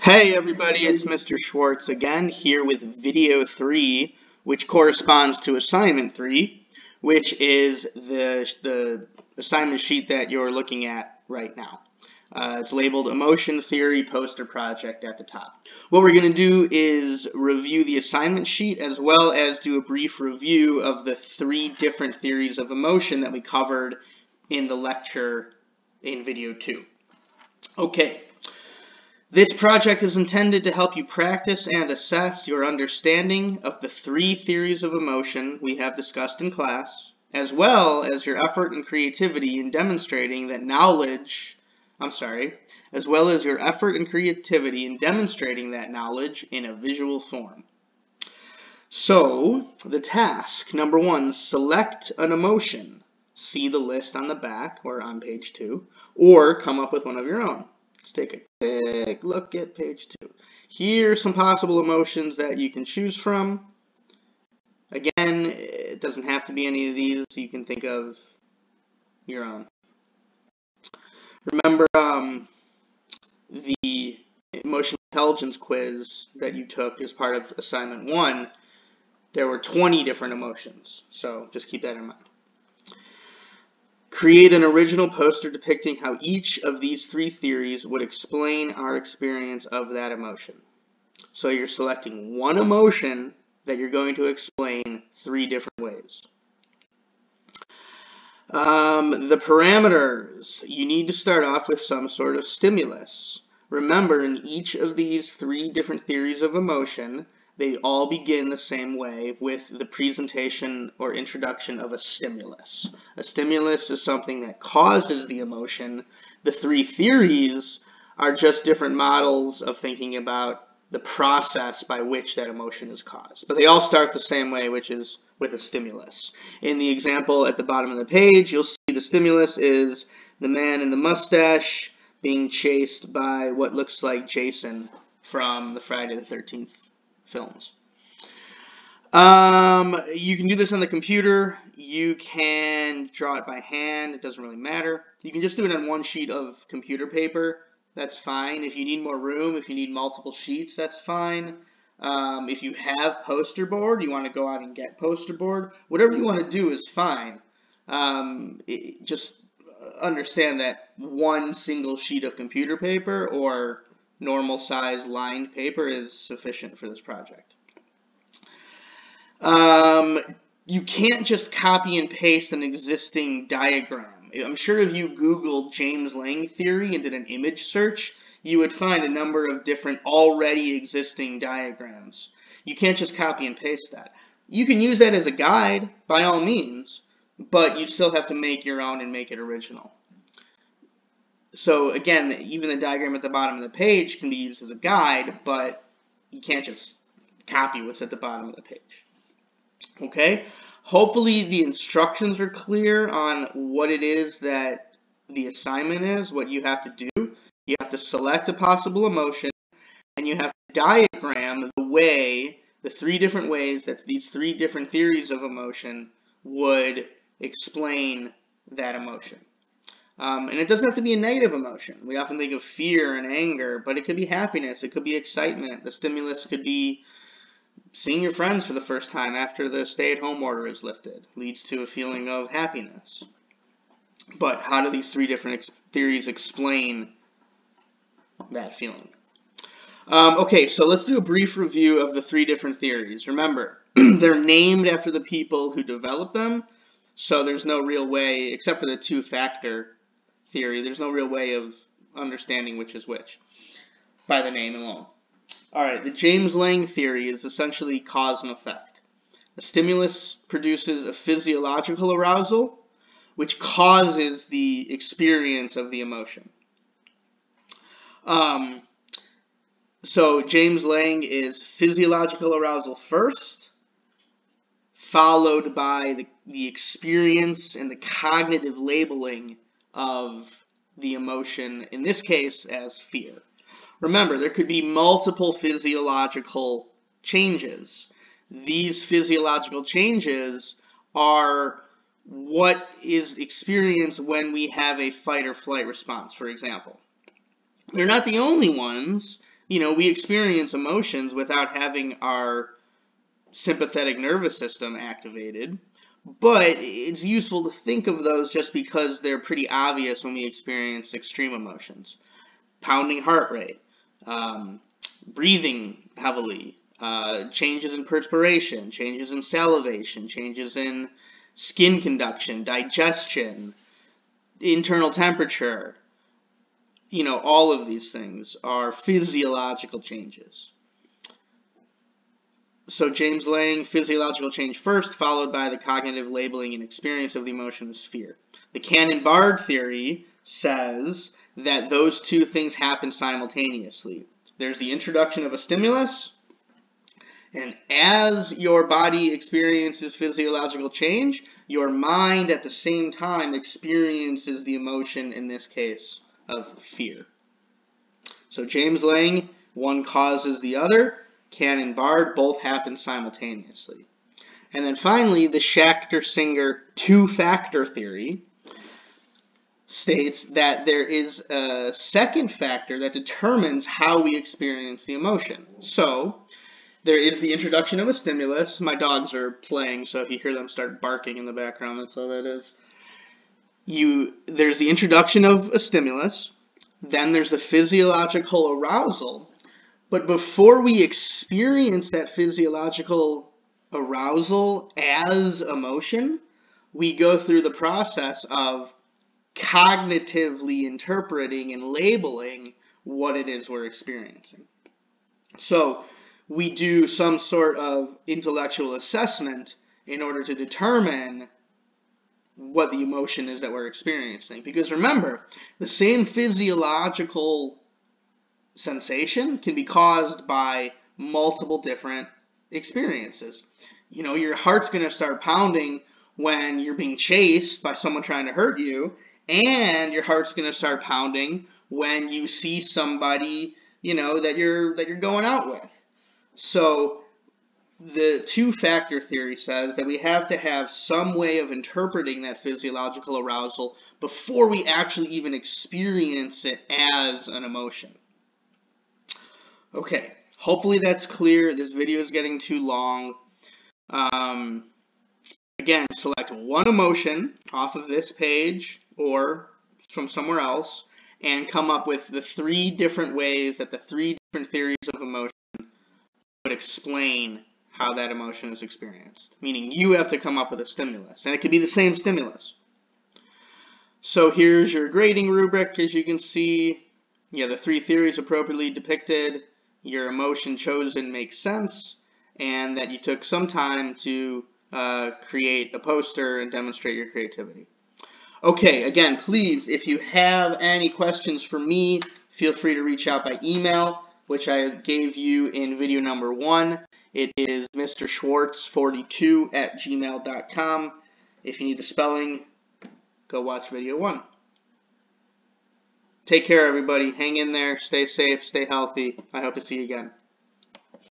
Hey everybody, it's Mr. Schwartz again, here with video 3, which corresponds to assignment 3, which is the assignment sheet that you're looking at right now. It's labeled Emotion Theory Poster Project at the top. What we're going to do is review the assignment sheet as well as do a brief review of the 3 different theories of emotion that we covered in the lecture in video 2. Okay. This project is intended to help you practice and assess your understanding of the 3 theories of emotion we have discussed in class, as well as your effort and creativity in demonstrating that knowledge in a visual form. So, the task, number 1, select an emotion. See the list on the back or on page 2, or come up with one of your own. Let's take a quick look at page 2. Here are some possible emotions that you can choose from. Again, it doesn't have to be any of these. You can think of your own. Remember the emotional intelligence quiz that you took as part of assignment 1. There were 20 different emotions, so just keep that in mind. Create an original poster depicting how each of these 3 theories would explain our experience of that emotion. So you're selecting one emotion that you're going to explain 3 different ways. The parameters. You need to start off with some sort of stimulus. Remember, in each of these 3 different theories of emotion, they all begin the same way with the presentation or introduction of a stimulus. A stimulus is something that causes the emotion. The 3 theories are just different models of thinking about the process by which that emotion is caused. But they all start the same way, which is with a stimulus. In the example at the bottom of the page, you'll see the stimulus is the man in the mustache being chased by what looks like Jason from the Friday the 13th films. You can do this on the computer. You can draw it by hand. It doesn't really matter. You can just do it on one sheet of computer paper. That's fine. If you need more room, if you need multiple sheets, that's fine. If you have poster board, you want to go out and get poster board. Whatever you want to do is fine. Just understand that one single sheet of computer paper or normal size lined paper is sufficient for this project. You can't just copy and paste an existing diagram. I'm sure if you Googled James Lange theory and did an image search, you would find a number of different already existing diagrams. You can't just copy and paste that. You can use that as a guide, by all means, but you still have to make your own and make it original. So again, even the diagram at the bottom of the page can be used as a guide, but you can't just copy what's at the bottom of the page. Okay? Hopefully the instructions are clear on what it is that the assignment is, what you have to do. You have to select a possible emotion, and you have to diagram the 3 different ways that these 3 different theories of emotion would explain that emotion. And it doesn't have to be a negative emotion. We often think of fear and anger, but it could be happiness, it could be excitement. The stimulus could be seeing your friends for the first time after the stay-at-home order is lifted. Leads to a feeling of happiness. But how do these 3 different theories explain that feeling? Okay, so let's do a brief review of the 3 different theories. Remember, they're named after the people who developed them, so there's no real way, except for the 2-factor theory, there's no real way of understanding which is which by the name alone. Alright, the James Lange theory is essentially cause and effect. The stimulus produces a physiological arousal, which causes the experience of the emotion. So James Lange is physiological arousal first, followed by the experience and the cognitive labeling of the emotion, in this case as fear. Remember, there could be multiple physiological changes. These physiological changes are what is experienced when we have a fight or flight response, for example. They're not the only ones. we experience emotions without having our sympathetic nervous system activated, but it's useful to think of those just because they're pretty obvious when we experience extreme emotions. Pounding heart rate, breathing heavily, changes in perspiration, changes in salivation, changes in skin conduction, digestion, internal temperature. All of these things are physiological changes. So James Lange, physiological change first, followed by the cognitive labeling and experience of the emotion as fear. The Cannon-Bard theory says that those two things happen simultaneously. There's the introduction of a stimulus, and as your body experiences physiological change, your mind at the same time experiences the emotion, in this case, of fear. So James Lange, one causes the other. Cannon-Bard, both happen simultaneously. And then finally, the Schachter-Singer two-factor theory states that there is a second factor that determines how we experience the emotion. So there is the introduction of a stimulus. My dogs are playing, so if you hear them start barking in the background, that's all that is. There's the introduction of a stimulus. Then there's the physiological arousal. But before we experience that physiological arousal as emotion, we go through the process of cognitively interpreting and labeling what it is we're experiencing. So we do some sort of intellectual assessment in order to determine what the emotion is that we're experiencing. Because remember, the same physiological sensation can be caused by multiple different experiences. Your heart's going to start pounding when you're being chased by someone trying to hurt you, and your heart's going to start pounding when you see somebody, that you're going out with. So the two-factor theory says that we have to have some way of interpreting that physiological arousal before we actually even experience it as an emotion. Okay, hopefully that's clear. This video is getting too long. Again, select one emotion off of this page or from somewhere else and come up with the 3 different ways that the 3 different theories of emotion would explain how that emotion is experienced. Meaning you have to come up with a stimulus, and it could be the same stimulus. So here's your grading rubric. As you can see, the 3 theories appropriately depicted, your emotion chosen makes sense, and that you took some time to create a poster and demonstrate your creativity. Okay, again, please, if you have any questions for me, feel free to reach out by email, which I gave you in video number 1. It is mrschwartz42@gmail.com. If you need the spelling, go watch video 1. Take care, everybody. Hang in there. Stay safe. Stay healthy. I hope to see you again.